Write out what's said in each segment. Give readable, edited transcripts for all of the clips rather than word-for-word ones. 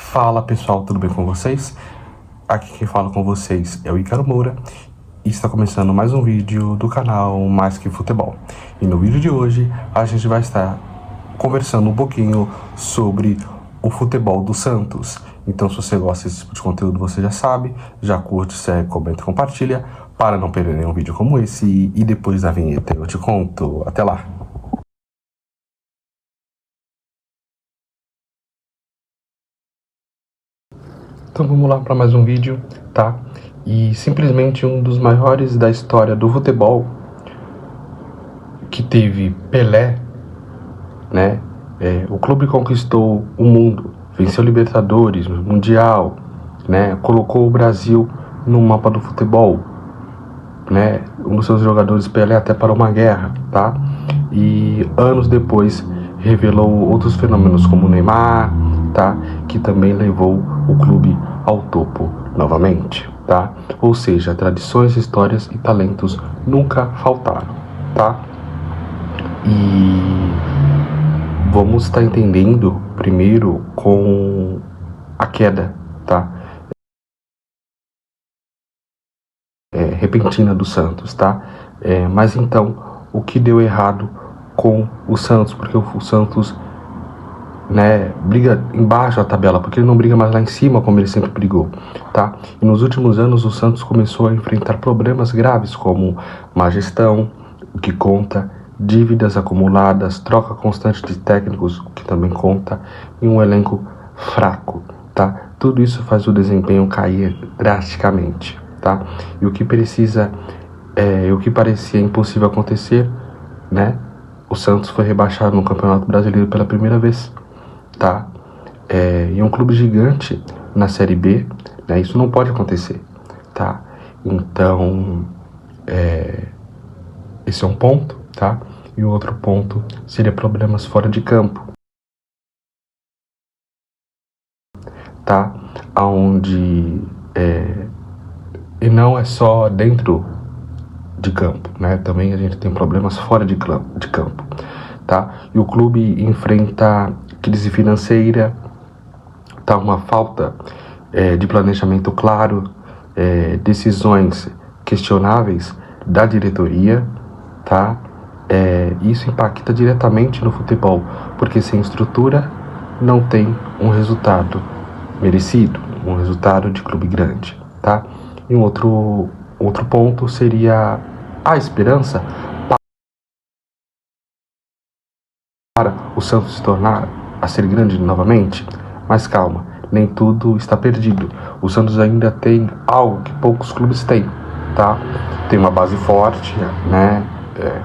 Fala pessoal, tudo bem com vocês? Aqui quem fala com vocês é o Ícaro Moura e está começando mais um vídeo do canal Mais Que Futebol. E no vídeo de hoje a gente vai estar conversando um pouquinho sobre o futebol do Santos. Então, se você gosta desse tipo de conteúdo, você já sabe, já curte, segue, comenta e compartilha para não perder nenhum vídeo como esse. E depois da vinheta eu te conto. Até lá! Então vamos lá para mais um vídeo, tá? E simplesmente um dos maiores da história do futebol, que teve Pelé, né? O clube conquistou o mundo, venceu Libertadores, Mundial, né? Colocou o Brasil no mapa do futebol, né? Um dos seus jogadores, Pelé, até parou uma guerra, tá? E anos depois revelou outros fenômenos como o Neymar, tá? Que também levou o clube ao topo novamente, tá? Ou seja, tradições, histórias e talentos nunca faltaram, tá? E vamos estar entendendo primeiro com a queda, tá? Repentina do Santos, tá? Mas então, o que deu errado com o Santos? Porque o Santos, né, briga embaixo da tabela, porque ele não briga mais lá em cima como ele sempre brigou, tá? E nos últimos anos o Santos começou a enfrentar problemas graves como má gestão, o que conta, dívidas acumuladas, troca constante de técnicos, o que também conta, e um elenco fraco, tá? Tudo isso faz o desempenho cair drasticamente, tá? E o que precisa, o que parecia impossível acontecer, né? O Santos foi rebaixado no Campeonato Brasileiro pela primeira vez, tá? E um clube gigante na Série B, né? Isso não pode acontecer, tá? Então, esse é um ponto, tá? E o outro ponto seria problemas fora de campo, tá? Aonde e não é só dentro de campo, né? Também a gente tem problemas fora de campo, tá? E o clube enfrenta crise financeira, tá? Uma falta de planejamento claro, decisões questionáveis da diretoria, tá? Isso impacta diretamente no futebol, porque sem estrutura não tem um resultado merecido, um resultado de clube grande, tá? E um outro ponto seria a esperança para o Santos se tornar a ser grande novamente. Mas calma, nem tudo está perdido. O Santos ainda tem algo que poucos clubes têm, tá? Tem uma base forte, né?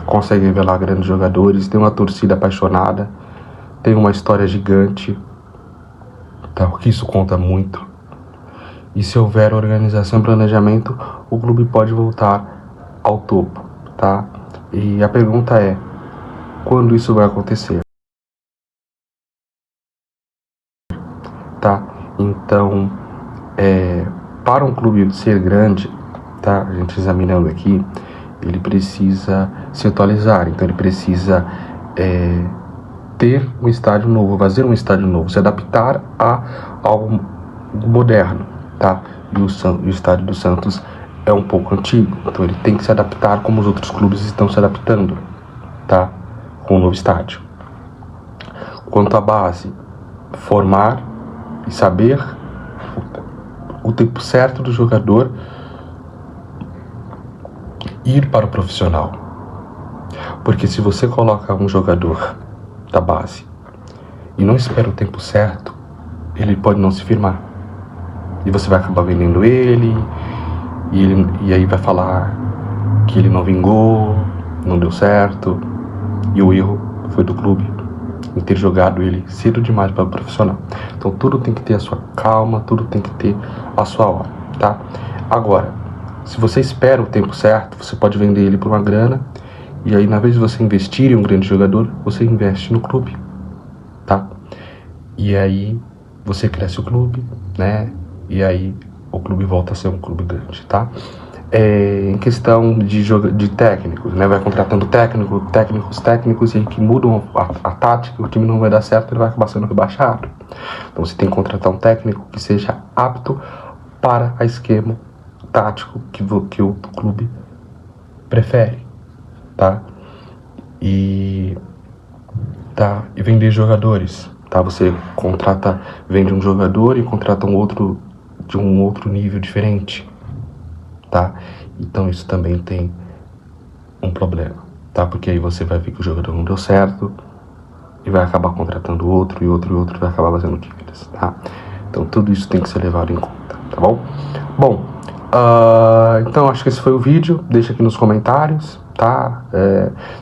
Consegue revelar grandes jogadores, tem uma torcida apaixonada, tem uma história gigante, tá? Porque isso conta muito. E se houver organização e planejamento, o clube pode voltar ao topo, tá? E a pergunta é, quando isso vai acontecer? Tá? Então, para um clube ser grande, tá? A gente examinando aqui, ele precisa se atualizar, então ele precisa ter um estádio novo, fazer um estádio novo, se adaptar a algo moderno, tá? E o estádio do Santos é um pouco antigo, então ele tem que se adaptar como os outros clubes estão se adaptando, tá? Com o novo estádio. Quanto à base, formar e saber o tempo certo do jogador ir para o profissional. Porque se você coloca um jogador da base e não espera o tempo certo, ele pode não se firmar. E você vai acabar vendendo ele, e aí vai falar que ele não vingou, não deu certo, e o erro foi do clube em ter jogado ele cedo demais para o profissional. Então tudo tem que ter a sua calma, tudo tem que ter a sua hora, tá? Agora, se você espera o tempo certo, você pode vender ele por uma grana, e aí na vez de você investir em um grande jogador, você investe no clube, tá? E aí você cresce o clube, né? E aí o clube volta a ser um clube grande, tá? em questão de técnicos, né? Vai contratando técnicos, e aí que mudam a tática, o time não vai dar certo, ele vai acabar sendo rebaixado. Então você tem que contratar um técnico que seja apto para a esquema tático que o clube prefere, tá? E vender jogadores, tá? Você vende um jogador e contrata um outro de um outro nível diferente, tá? Então isso também tem um problema, tá? Porque aí você vai ver que o jogador não deu certo e vai acabar contratando outro e outro vai acabar fazendo dívidas, tá? Então tudo isso tem que ser levado em conta, tá bom? Bom, então acho que esse foi o vídeo. Deixa aqui nos comentários, tá?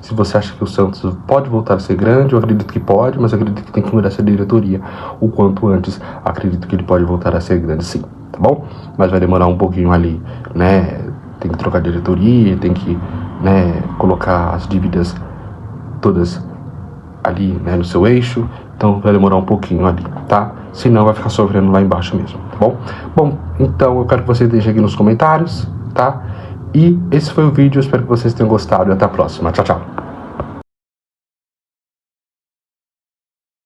Se você acha que o Santos pode voltar a ser grande, eu acredito que pode, mas eu acredito que tem que mudar essa diretoria o quanto antes. Acredito que ele pode voltar a ser grande, sim, tá bom? Mas vai demorar um pouquinho ali, né? Tem que trocar diretoria, tem que, né, colocar as dívidas todas ali, né, no seu eixo. Então vai demorar um pouquinho ali, tá? Senão vai ficar sofrendo lá embaixo mesmo, tá bom? Bom, então eu quero que você deixe aqui nos comentários, tá? E esse foi o vídeo, eu espero que vocês tenham gostado e até a próxima. Tchau, tchau!